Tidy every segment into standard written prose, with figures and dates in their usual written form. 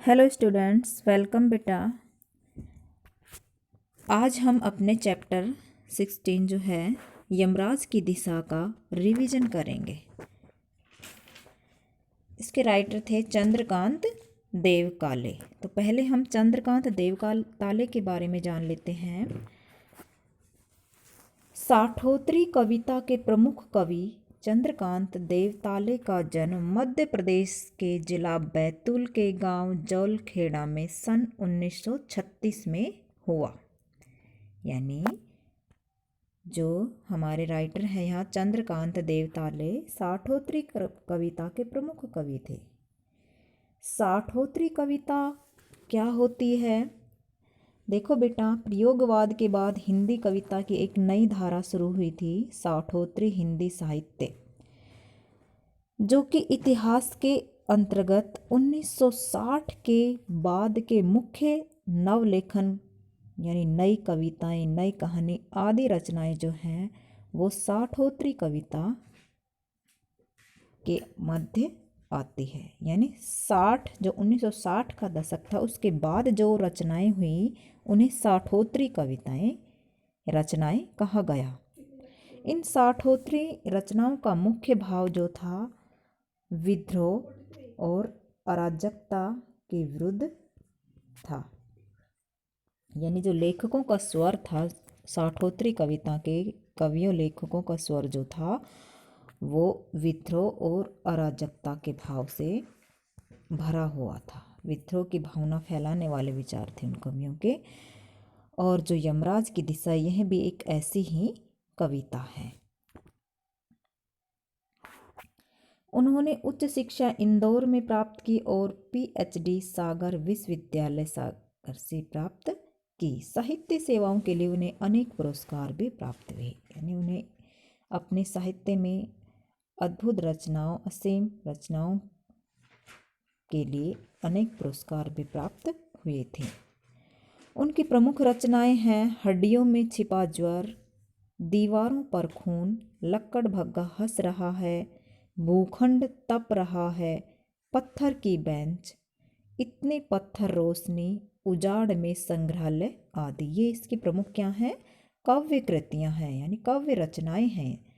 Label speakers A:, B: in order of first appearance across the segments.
A: Hello students, welcome बेटा। आज हम अपने चैप्टर 16 जो है यमराज की दिशा का रिवीजन करेंगे। इसके राइटर थे चंद्रकांत देवकाले। तो पहले हम चंद्रकांत देवकाले के बारे में जान लेते हैं। साठोत्री कविता के प्रमुख कवि चंद्रकांत देवताले का जन्म मध्य प्रदेश के जिला बैतूल के गांव जौलखेड़ा में सन 1936 में हुआ। यानी जो हमारे राइटर हैं यहाँ चंद्रकांत देवताले साठोत्री कविता के प्रमुख कवि थे। साठोत्री कविता क्या होती है? देखो बेटा, प्रयोगवाद के बाद हिंदी कविता की एक नई धारा शुरू हुई थी, साठोत्री हिंदी साहित्य, जो कि इतिहास के अंतर्गत 1960 के बाद के मुख्य नवलेखन यानी नई कविताएं, नई कहानी आदि रचनाएं जो हैं वो साठोत्री कविता के मध्य आती है। यानी 60 जो 1960 का दशक था उसके बाद जो रचनाएं हुई उन्हें साठोत्री रचनाएं कहा गया। इन साठोत्री रचनाओं का मुख्य भाव जो था विद्रोह और अराजकता के विरुद्ध था। यानी जो लेखकों का स्वर था, साठोत्री कविता के कवियों लेखकों का स्वर जो था वो विद्रोह और अराजकता के भाव से भरा हुआ था। विद्रोह की भावना फैलाने वाले विचार थे उन कवियों के। और जो यमराज की दिशा, यह भी एक ऐसी ही कविता है। उन्होंने उच्च शिक्षा इंदौर में प्राप्त की और पीएचडी सागर विश्वविद्यालय सागर से प्राप्त की। साहित्य सेवाओं के लिए उन्हें अनेक पुरस्कार भी प्राप्त हुए। यानी उन्हें अपने साहित्य में अद्भुत रचनाओं, असीम रचनाओं के लिए अनेक पुरस्कार भी प्राप्त हुए थे। उनकी प्रमुख रचनाएं हैं हड्डियों में छिपा ज्वर, दीवारों पर खून, लक्कड़ भग्गा हंस रहा है, भूखंड तप रहा है, पत्थर की बेंच, इतने पत्थर रोशनी, उजाड़ में संग्रहालय आदि। ये इसकी प्रमुख क्या हैं? काव्य कृतियाँ हैं, यानी काव्य रचनाएं हैं।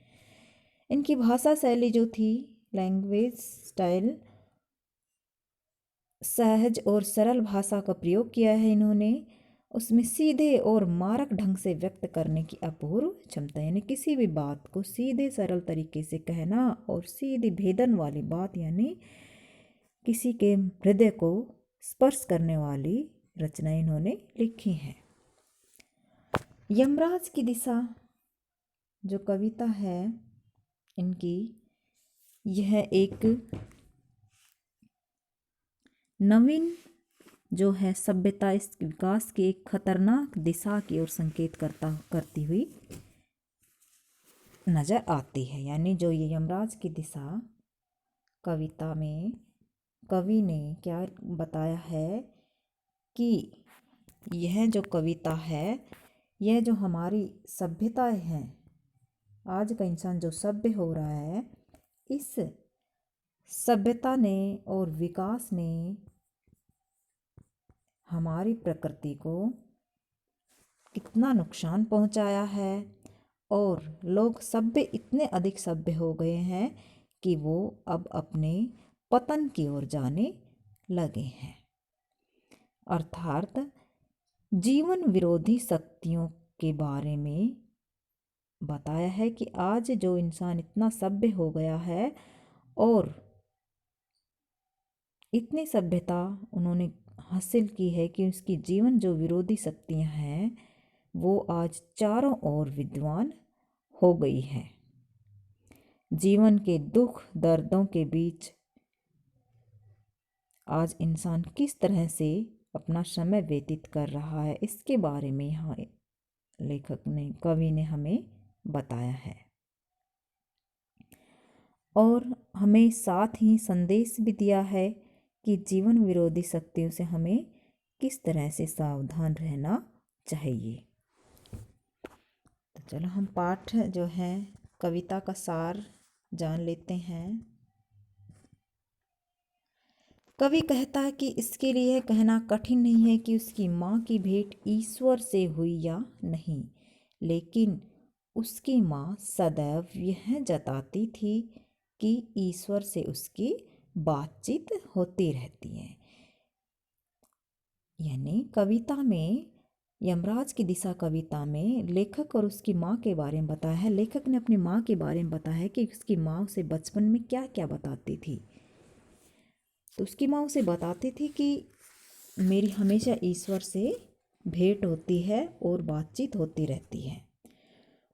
A: इनकी भाषा शैली जो थी, लैंग्वेज स्टाइल, सहज और सरल भाषा का प्रयोग किया है इन्होंने। उसमें सीधे और मारक ढंग से व्यक्त करने की अपूर्व क्षमता, यानी किसी भी बात को सीधे सरल तरीके से कहना और सीधी भेदन वाली बात, यानी किसी के हृदय को स्पर्श करने वाली रचनाएं इन्होंने लिखी हैं। यमराज की दिशा जो कविता है इनकी, यह एक नवीन जो है सभ्यता, इस विकास की एक खतरनाक दिशा की ओर संकेत करती हुई नजर आती है। यानी जो ये यमराज की दिशा कविता में कवि ने क्या बताया है कि यह जो कविता है, यह जो हमारी सभ्यताएं हैं, आज का इंसान जो सभ्य हो रहा है, इस सभ्यता ने और विकास ने हमारी प्रकृति को कितना नुकसान पहुंचाया है। और लोग सभ्य इतने अधिक सभ्य हो गए हैं कि वो अब अपने पतन की ओर जाने लगे हैं। अर्थात जीवन विरोधी शक्तियों के बारे में बताया है कि आज जो इंसान इतना सभ्य हो गया है और इतनी सभ्यता उन्होंने हासिल की है कि उसकी जीवन जो विरोधी शक्तियां हैं वो आज चारों ओर विद्वान हो गई है। जीवन के दुख दर्दों के बीच आज इंसान किस तरह से अपना समय व्यतीत कर रहा है, इसके बारे में यहाँ लेखक ने, कवि ने हमें बताया है। और हमें साथ ही संदेश भी दिया है कि जीवन विरोधी शक्तियों से हमें किस तरह से सावधान रहना चाहिए। तो चलो हम पाठ जो है कविता का सार जान लेते हैं। कवि कहता है कि इसके लिए यह कहना कठिन नहीं है कि उसकी माँ की भेंट ईश्वर से हुई या नहीं, लेकिन उसकी माँ सदैव यह जताती थी कि ईश्वर से उसकी बातचीत होती रहती है। यानी कविता में यमराज की दिशा कविता में लेखक और उसकी माँ के बारे में बताया है। लेखक ने अपनी माँ के बारे में बताया है कि उसकी माँ उसे बचपन में क्या क्या बताती थी। तो उसकी माँ उसे बताती थी कि मेरी हमेशा ईश्वर से भेंट होती है और बातचीत होती रहती है।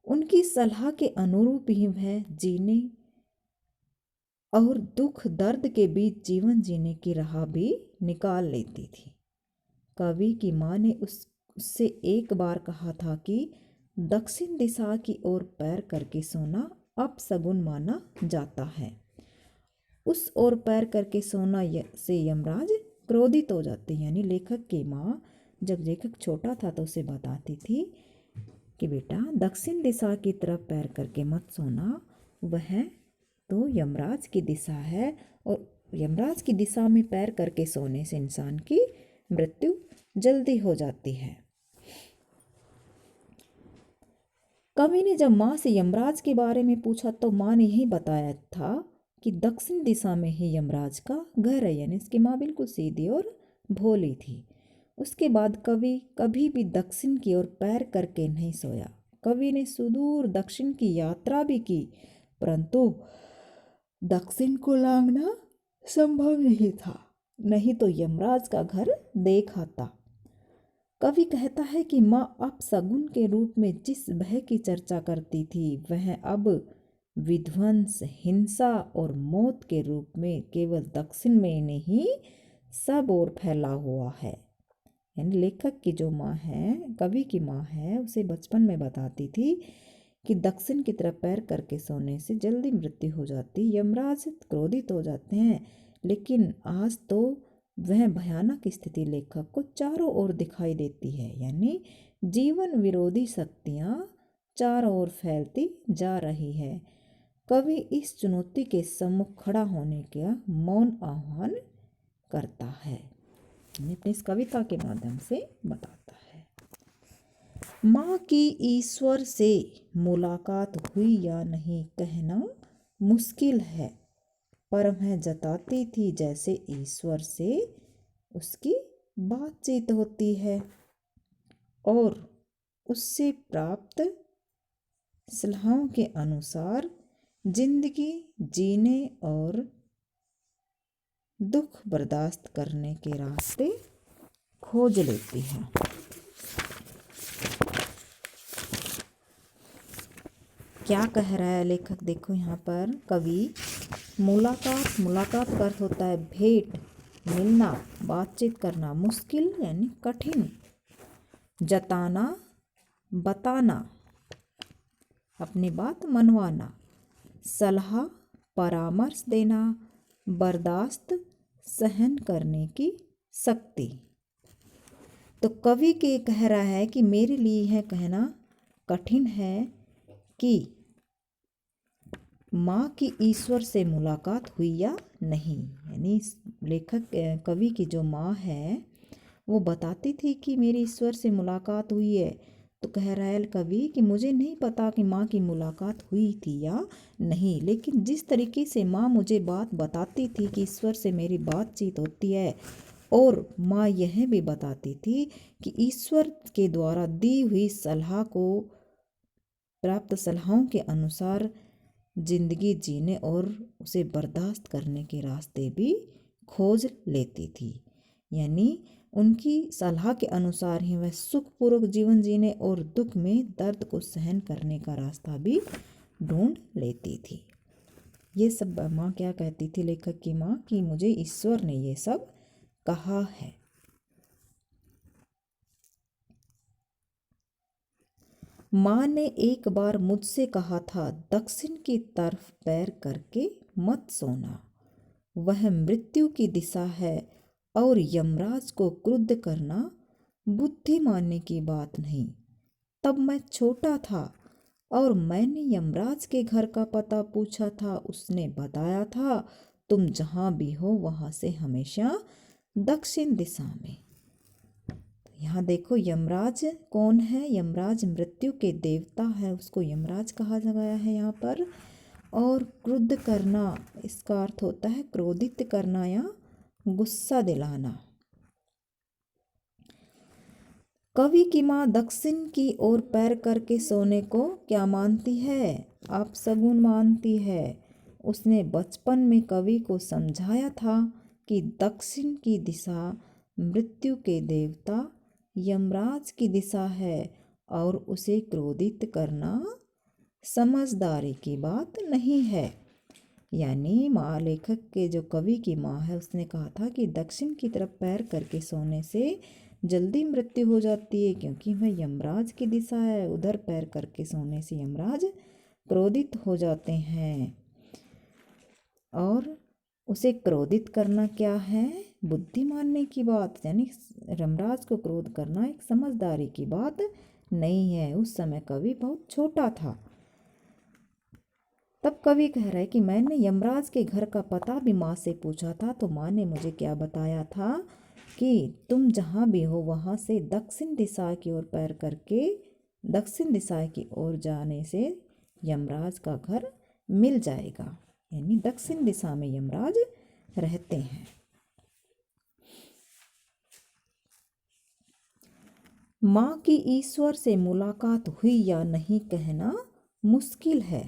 A: उनकी सलाह के अनुरूप ही वह जीने और दुख दर्द के बीच जीवन जीने की राह भी निकाल लेती थी। कवि की माँ ने उससे एक बार कहा था कि दक्षिण दिशा की ओर पैर करके सोना अपशगुन माना जाता है। उस ओर पैर करके सोना से यमराज क्रोधित हो जाते हैं। यानी लेखक की माँ जब लेखक छोटा था तो उसे बताती थी कि बेटा दक्षिण दिशा की तरफ पैर करके मत सोना, वह तो यमराज की दिशा है और यमराज की दिशा में पैर करके सोने से इंसान की मृत्यु जल्दी हो जाती है। कवि ने जब माँ से यमराज के बारे में पूछा तो माँ ने यही बताया था कि दक्षिण दिशा में ही यमराज का घर है। यानी उसकी माँ बिल्कुल सीधी और भोली थी। उसके बाद कवि कभी भी दक्षिण की ओर पैर करके नहीं सोया। कवि ने सुदूर दक्षिण की यात्रा भी की, परंतु दक्षिण को लांघना संभव नहीं था, नहीं तो यमराज का घर देख आता। कवि कहता है कि माँ अपशगुन के रूप में जिस भय की चर्चा करती थी वह अब विध्वंस, हिंसा और मौत के रूप में केवल दक्षिण में नहीं सब ओर फैला हुआ है। यानी लेखक की जो माँ है, कवि की माँ है, उसे बचपन में बताती थी कि दक्षिण की तरफ पैर करके सोने से जल्दी मृत्यु हो जाती, यमराज क्रोधित हो जाते हैं। लेकिन आज तो वह भयानक स्थिति लेखक को चारों ओर दिखाई देती है। यानी जीवन विरोधी शक्तियाँ चारों ओर फैलती जा रही है। कवि इस चुनौती के सम्मुख खड़ा होने का मौन आह्वान करता है, अपनी इस कविता के माध्यम से बताता है। माँ की ईश्वर से मुलाकात हुई या नहीं कहना मुश्किल है, पर वह जताती थी जैसे ईश्वर से उसकी बातचीत होती है और उससे प्राप्त सलाहों के अनुसार जिंदगी जीने और दुख बर्दाश्त करने के रास्ते खोज लेती है। क्या कह रहा है लेखक, देखो यहाँ पर कवि मुलाकात का अर्थ होता है भेंट, मिलना, बातचीत करना, मुश्किल यानी कठिन, जताना, बताना, अपनी बात मनवाना, सलाह, परामर्श देना, बर्दाश्त, सहन करने की शक्ति। तो कवि के कह रहा है कि मेरे लिए यह कहना कठिन है कि माँ की ईश्वर से मुलाकात हुई या नहीं। यानी लेखक कवि की जो माँ है वो बताती थी कि मेरी ईश्वर से मुलाकात हुई है। तो कह रहा है कवि कि मुझे नहीं पता कि माँ की मुलाकात हुई थी या नहीं, लेकिन जिस तरीके से माँ मुझे बात बताती थी कि ईश्वर से मेरी बातचीत होती है, और माँ यह भी बताती थी कि ईश्वर के द्वारा दी हुई सलाह को प्राप्त सलाहों के अनुसार जिंदगी जीने और उसे बर्दाश्त करने के रास्ते भी खोज लेती थी। यानी उनकी सलाह के अनुसार ही वह सुखपूर्वक जीवन जीने और दुख में दर्द को सहन करने का रास्ता भी ढूंढ लेती थी। ये सब माँ क्या कहती थी लेखक की माँ कि मुझे ईश्वर ने ये सब कहा है। माँ ने एक बार मुझसे कहा था दक्षिण की तरफ पैर करके मत सोना, वह मृत्यु की दिशा है और यमराज को क्रुद्ध करना बुद्धि मानने की बात नहीं। तब मैं छोटा था और मैंने यमराज के घर का पता पूछा था, उसने बताया था तुम जहाँ भी हो वहाँ से हमेशा दक्षिण दिशा में। यहाँ देखो यमराज कौन है? यमराज मृत्यु के देवता है, उसको यमराज कहा गया है यहाँ पर। और क्रुद्ध करना, इसका अर्थ होता है क्रोधित करना या गुस्सा दिलाना। कवि की माँ दक्षिण की ओर पैर करके सोने को क्या मानती है? अपशगुन मानती है। उसने बचपन में कवि को समझाया था कि दक्षिण की दिशा मृत्यु के देवता यमराज की दिशा है और उसे क्रोधित करना समझदारी की बात नहीं है। यानी माँ, लेखक के जो कवि की माँ है, उसने कहा था कि दक्षिण की तरफ पैर करके सोने से जल्दी मृत्यु हो जाती है, क्योंकि वह यमराज की दिशा है। उधर पैर करके सोने से यमराज क्रोधित हो जाते हैं। और उसे क्रोधित करना क्या है? बुद्धि मानने की बात, यानी यमराज को क्रोध करना एक समझदारी की बात नहीं है। उस समय कवि बहुत छोटा था। तब कवि कह रहा है कि मैंने यमराज के घर का पता भी माँ से पूछा था, तो माँ ने मुझे क्या बताया था कि तुम जहाँ भी हो वहाँ से दक्षिण दिशा की ओर पैर करके दक्षिण दिशा की ओर जाने से यमराज का घर मिल जाएगा। यानी दक्षिण दिशा में यमराज रहते हैं। माँ की ईश्वर से मुलाकात हुई या नहीं कहना मुश्किल है,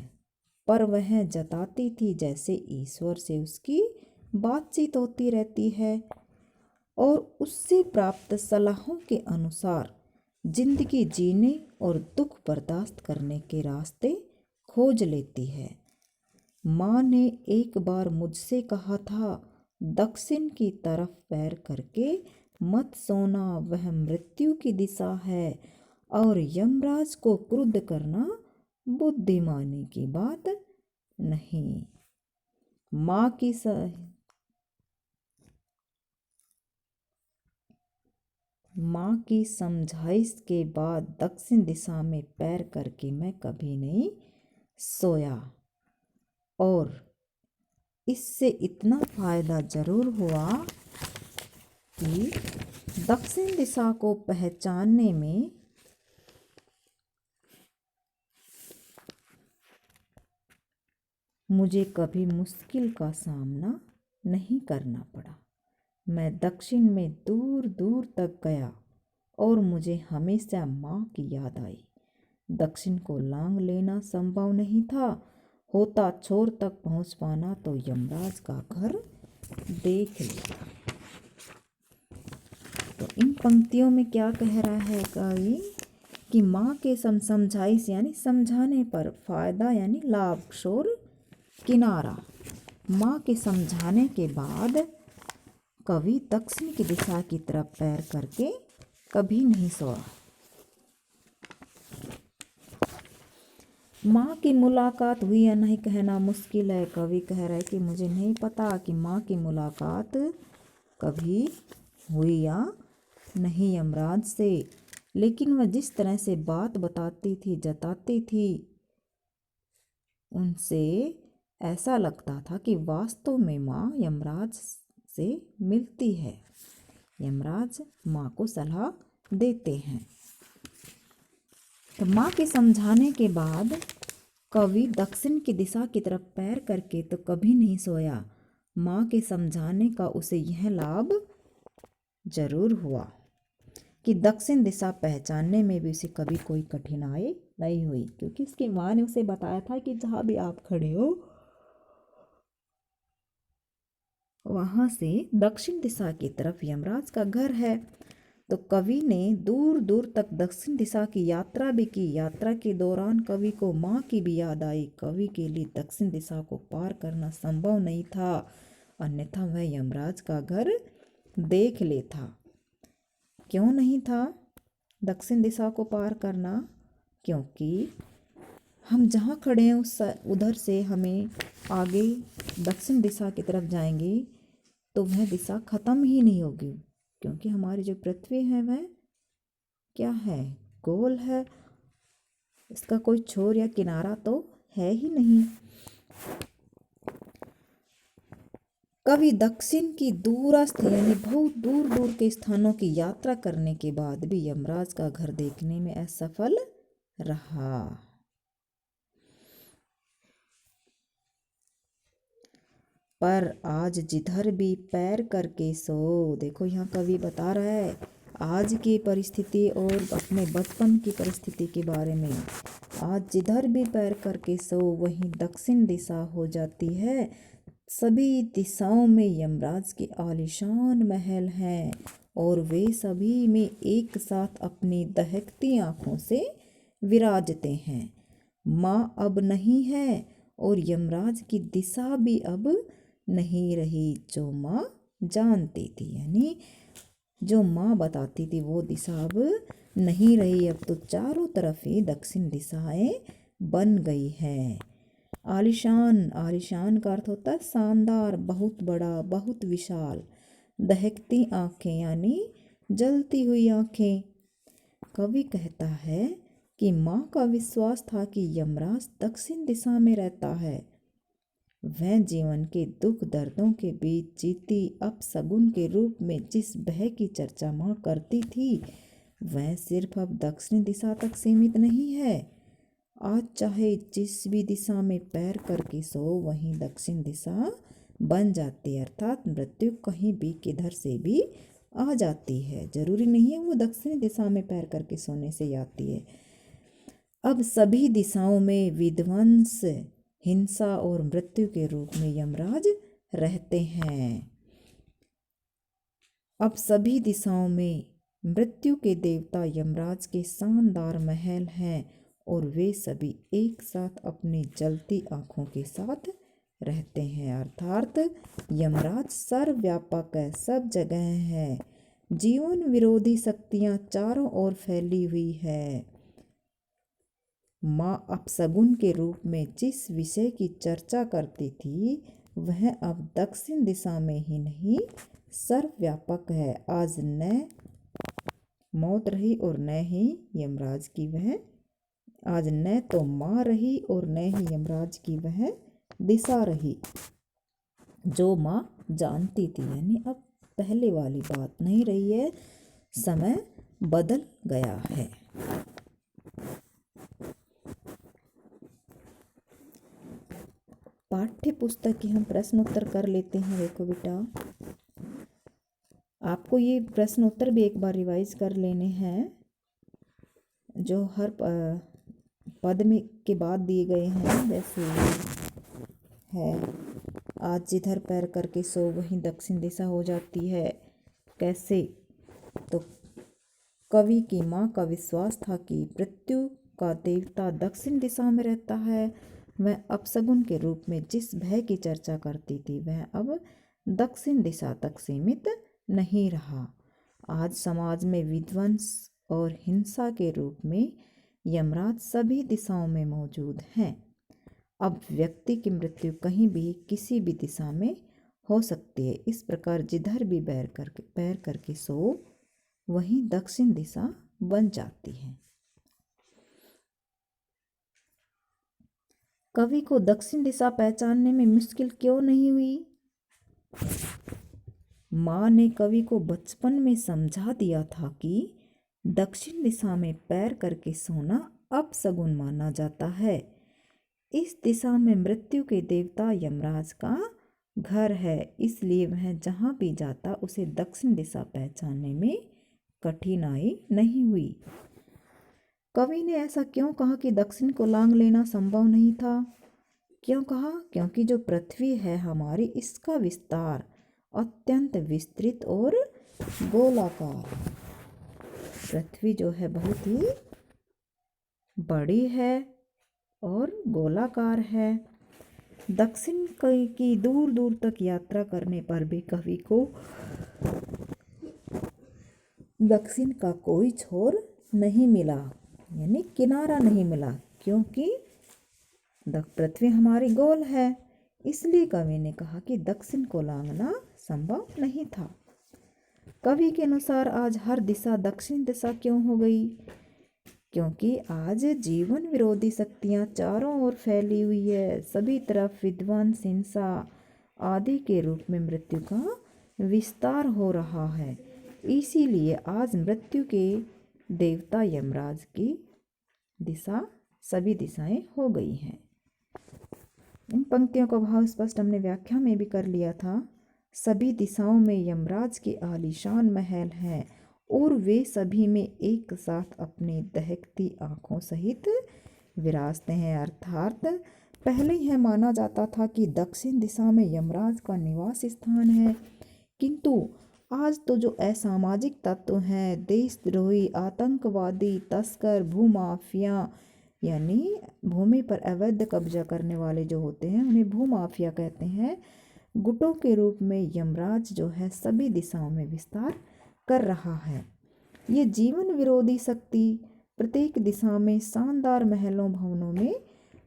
A: पर वह जताती थी जैसे ईश्वर से उसकी बातचीत होती रहती है और उससे प्राप्त सलाहों के अनुसार जिंदगी जीने और दुख बर्दाश्त करने के रास्ते खोज लेती है। माँ ने एक बार मुझसे कहा था, दक्षिण की तरफ पैर करके मत सोना, वह मृत्यु की दिशा है और यमराज को क्रुद्ध करना बुद्धिमानी की बात नहीं। माँ की समझाइश के बाद दक्षिण दिशा में पैर करके मैं कभी नहीं सोया, और इससे इतना फायदा जरूर हुआ कि दक्षिण दिशा को पहचानने में मुझे कभी मुश्किल का सामना नहीं करना पड़ा। मैं दक्षिण में दूर दूर तक गया और मुझे हमेशा माँ की याद आई। दक्षिण को लांग लेना संभव नहीं था, होता छोर तक पहुँच पाना तो यमराज का घर देख लिया। तो इन पंक्तियों में क्या कह रहा है कवि कि माँ के समझाइश यानी समझाने पर फायदा यानी लाभ, शोर किनारा। माँ के समझाने के बाद कवि दक्षिण की दिशा की तरफ पैर करके कभी नहीं सोया। माँ की मुलाकात हुई या नहीं कहना मुश्किल है। कवि कह रहा है कि मुझे नहीं पता कि माँ की मुलाकात कभी हुई या नहीं यमराज से, लेकिन वह जिस तरह से बात बताती थी, जताती थी, उनसे ऐसा लगता था कि वास्तव में माँ यमराज से मिलती है। यमराज माँ को सलाह देते हैं। तो माँ के समझाने के बाद कवि दक्षिण की दिशा की तरफ पैर करके तो कभी नहीं सोया। माँ के समझाने का उसे यह लाभ जरूर हुआ कि दक्षिण दिशा पहचानने में भी उसे कभी कोई कठिनाई नहीं हुई, क्योंकि उसकी माँ ने उसे बताया था कि जहाँ भी आप खड़े हो वहाँ से दक्षिण दिशा की तरफ यमराज का घर है। तो कवि ने दूर दूर तक दक्षिण दिशा की यात्रा भी की। यात्रा के दौरान कवि को माँ की भी याद आई। कवि के लिए दक्षिण दिशा को पार करना संभव नहीं था, अन्यथा वह यमराज का घर देख लेता। क्यों नहीं था दक्षिण दिशा को पार करना? क्योंकि हम जहाँ खड़े हैं उधर से हमें आगे दक्षिण दिशा की तरफ जाएंगे तो वह दिशा खत्म ही नहीं होगी, क्योंकि हमारी जो पृथ्वी है वह क्या है, गोल है। इसका कोई छोर या किनारा तो है ही नहीं। कवि दक्षिण की दूरस्थ यानी बहुत दूर दूर के स्थानों की यात्रा करने के बाद भी यमराज का घर देखने में असफल रहा। पर आज जिधर भी पैर करके सो, देखो यहाँ कवि बता रहा है आज की परिस्थिति और अपने बचपन की परिस्थिति के बारे में। आज जिधर भी पैर करके सो वहीं दक्षिण दिशा हो जाती है। सभी दिशाओं में यमराज के आलीशान महल हैं और वे सभी में एक साथ अपनी दहकती आंखों से विराजते हैं। माँ अब नहीं है और यमराज की दिशा भी अब नहीं रही जो माँ जानती थी, यानी जो माँ बताती थी वो दिशा अब नहीं रही। अब तो चारों तरफ ही दक्षिण दिशाएं बन गई है। आलिशान, आलिशान का अर्थ होता है शानदार, बहुत बड़ा, बहुत विशाल। दहकती आंखें यानी जलती हुई आंखें। कवि कहता है कि माँ का विश्वास था कि यमराज दक्षिण दिशा में रहता है। वह जीवन के दुख दर्दों के बीच जीती अपशगुन के रूप में जिस भय की चर्चा माँ करती थी वह सिर्फ अब दक्षिण दिशा तक सीमित नहीं है। आज चाहे जिस भी दिशा में पैर करके सो वहीं दक्षिण दिशा बन जाती है, अर्थात मृत्यु कहीं भी किधर से भी आ जाती है। जरूरी नहीं है वो दक्षिण दिशा में पैर करके सोने से आती है। अब सभी दिशाओं में विध्वंस, हिंसा और मृत्यु के रूप में यमराज रहते हैं। अब सभी दिशाओं में मृत्यु के देवता यमराज के शानदार महल हैं और वे सभी एक साथ अपनी जलती आंखों के साथ रहते हैं, अर्थात यमराज सर्वव्यापक है, सब जगह है। जीवन विरोधी शक्तियां चारों ओर फैली हुई है। माँ अपशगुन के रूप में जिस विषय की चर्चा करती थी वह अब दक्षिण दिशा में ही नहीं सर्वव्यापक है। आज न मौत रही और न ही यमराज की वह, आज न तो माँ रही और न ही यमराज की वह दिशा रही जो माँ जानती थी, यानी अब पहले वाली बात नहीं रही है, समय बदल गया है। पाठ्य पुस्तक की हम प्रश्न उत्तर कर लेते हैं। देखो बेटा, आपको ये प्रश्न उत्तर भी एक बार रिवाइज कर लेने हैं जो हर पद में के बाद दिए गए हैं। जैसे है आज जिधर पैर करके सो वहीं दक्षिण दिशा हो जाती है। कैसे? तो कवि की माँ का विश्वास था कि मृत्यु का देवता दक्षिण दिशा में रहता है। वह अपशगुन के रूप में जिस भय की चर्चा करती थी वह अब दक्षिण दिशा तक सीमित नहीं रहा। आज समाज में विध्वंस और हिंसा के रूप में यमराज सभी दिशाओं में मौजूद हैं। अब व्यक्ति की मृत्यु कहीं भी किसी भी दिशा में हो सकती है। इस प्रकार जिधर भी पैर करके सो वहीं दक्षिण दिशा बन जाती है। कवि को दक्षिण दिशा पहचानने में मुश्किल क्यों नहीं हुई? माँ ने कवि को बचपन में समझा दिया था कि दक्षिण दिशा में पैर करके सोना अपशगुन माना जाता है। इस दिशा में मृत्यु के देवता यमराज का घर है, इसलिए वह जहाँ भी जाता उसे दक्षिण दिशा पहचानने में कठिनाई नहीं हुई। कवि ने ऐसा क्यों कहा कि दक्षिण को लांघ लेना संभव नहीं था? क्यों कहा? क्योंकि जो पृथ्वी है हमारी, इसका विस्तार अत्यंत विस्तृत और गोलाकार। पृथ्वी जो है बहुत ही बड़ी है और गोलाकार है। दक्षिण की दूर दूर तक यात्रा करने पर भी कवि को दक्षिण का कोई छोर नहीं मिला, यानी किनारा नहीं मिला, क्योंकि पृथ्वी हमारी गोल है। इसलिए कवि ने कहा कि दक्षिण को लांघना संभव नहीं था। कवि के अनुसार आज हर दिशा दक्षिण दिशा क्यों हो गई? क्योंकि आज जीवन विरोधी शक्तियां चारों ओर फैली हुई है। सभी तरफ विध्वंस, हिंसा आदि के रूप में मृत्यु का विस्तार हो रहा है। इसीलिए आज मृत्यु के देवता यमराज की दिशा सभी दिशाएं हो गई हैं। इन पंक्तियों का भाव स्पष्ट हमने व्याख्या में भी कर लिया था। सभी दिशाओं में यमराज के आलीशान महल हैं और वे सभी में एक साथ अपनी दहकती आंखों सहित विराजते हैं। अर्थात पहले यह माना जाता था कि दक्षिण दिशा में यमराज का निवास स्थान है, किंतु आज तो जो असामाजिक तत्व हैं, देशद्रोही, आतंकवादी, तस्कर, भूमाफिया यानी भूमि पर अवैध कब्जा करने वाले जो होते हैं उन्हें भूमाफिया कहते हैं, गुटों के रूप में यमराज जो है सभी दिशाओं में विस्तार कर रहा है। ये जीवन विरोधी शक्ति प्रत्येक दिशा में शानदार महलों भवनों में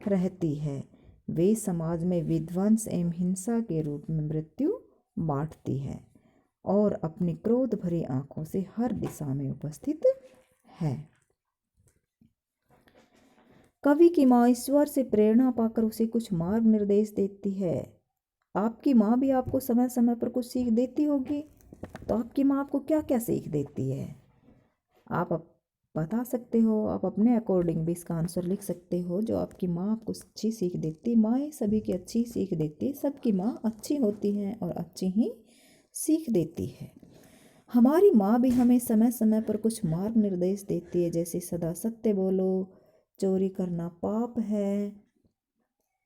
A: रहती है। वे समाज में विध्वंस एवं हिंसा के रूप में मृत्यु बांटती है और अपनी क्रोध भरी आंखों से हर दिशा में उपस्थित है। कवि की माँ ईश्वर से प्रेरणा पाकर उसे कुछ मार्ग निर्देश देती है। आपकी माँ भी आपको समय समय पर कुछ सीख देती होगी, तो आपकी माँ आपको क्या क्या सीख देती है आप बता सकते हो। आप अपने अकॉर्डिंग भी इसका आंसर लिख सकते हो। जो आपकी माँ आपको अच्छी सीख देती, माँ सभी की अच्छी सीख देती, सबकी माँ अच्छी होती हैं और अच्छी ही सीख देती है। हमारी माँ भी हमें समय समय पर कुछ मार्ग निर्देश देती है, जैसे सदा सत्य बोलो, चोरी करना पाप है,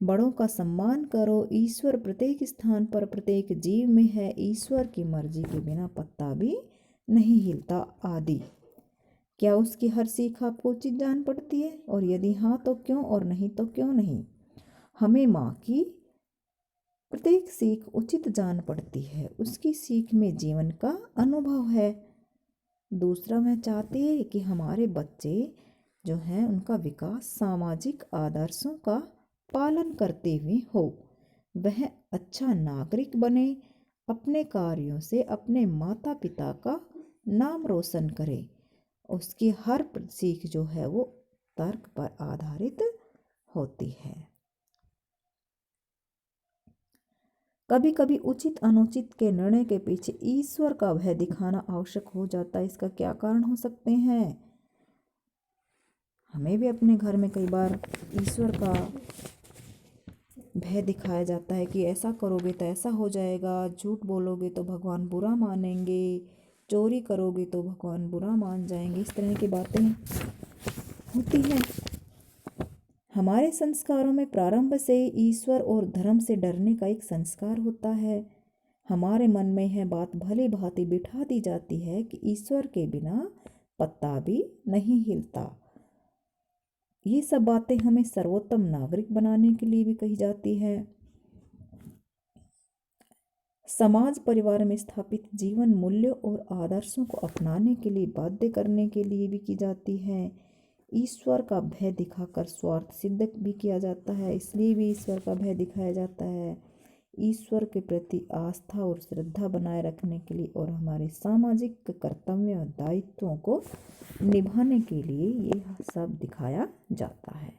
A: बड़ों का सम्मान करो, ईश्वर प्रत्येक स्थान पर प्रत्येक जीव में है, ईश्वर की मर्जी के बिना पत्ता भी नहीं हिलता आदि। क्या उसकी हर सीख आपको उचित जान पड़ती है? और यदि हाँ तो क्यों, और नहीं तो क्यों नहीं? हमें माँ की प्रत्येक सीख उचित जान पड़ती है, उसकी सीख में जीवन का अनुभव है। दूसरा, वह चाहती है कि हमारे बच्चे जो हैं उनका विकास सामाजिक आदर्शों का पालन करते हुए हो, वह अच्छा नागरिक बने, अपने कार्यों से अपने माता पिता का नाम रोशन करे। उसकी हर सीख जो है वो तर्क पर आधारित होती है। कभी कभी उचित अनुचित के निर्णय के पीछे ईश्वर का भय दिखाना आवश्यक हो जाता है। इसका क्या कारण हो सकते हैं? हमें भी अपने घर में कई बार ईश्वर का भय दिखाया जाता है कि ऐसा करोगे तो ऐसा हो जाएगा, झूठ बोलोगे तो भगवान बुरा मानेंगे, चोरी करोगे तो भगवान बुरा मान जाएंगे। इस तरह की बातें होती हैं। हमारे संस्कारों में प्रारंभ से ईश्वर और धर्म से डरने का एक संस्कार होता है। हमारे मन में यह बात भली भांति बिठा दी जाती है कि ईश्वर के बिना पत्ता भी नहीं हिलता। ये सब बातें हमें सर्वोत्तम नागरिक बनाने के लिए भी कही जाती है। समाज परिवार में स्थापित जीवन मूल्यों और आदर्शों को अपनाने के लिए बाध्य करने के लिए भी की जाती है। ईश्वर का भय दिखाकर स्वार्थ सिद्ध भी किया जाता है, इसलिए भी ईश्वर का भय दिखाया जाता है। ईश्वर के प्रति आस्था और श्रद्धा बनाए रखने के लिए और हमारे सामाजिक कर्तव्य और दायित्वों को निभाने के लिए ये सब दिखाया जाता है।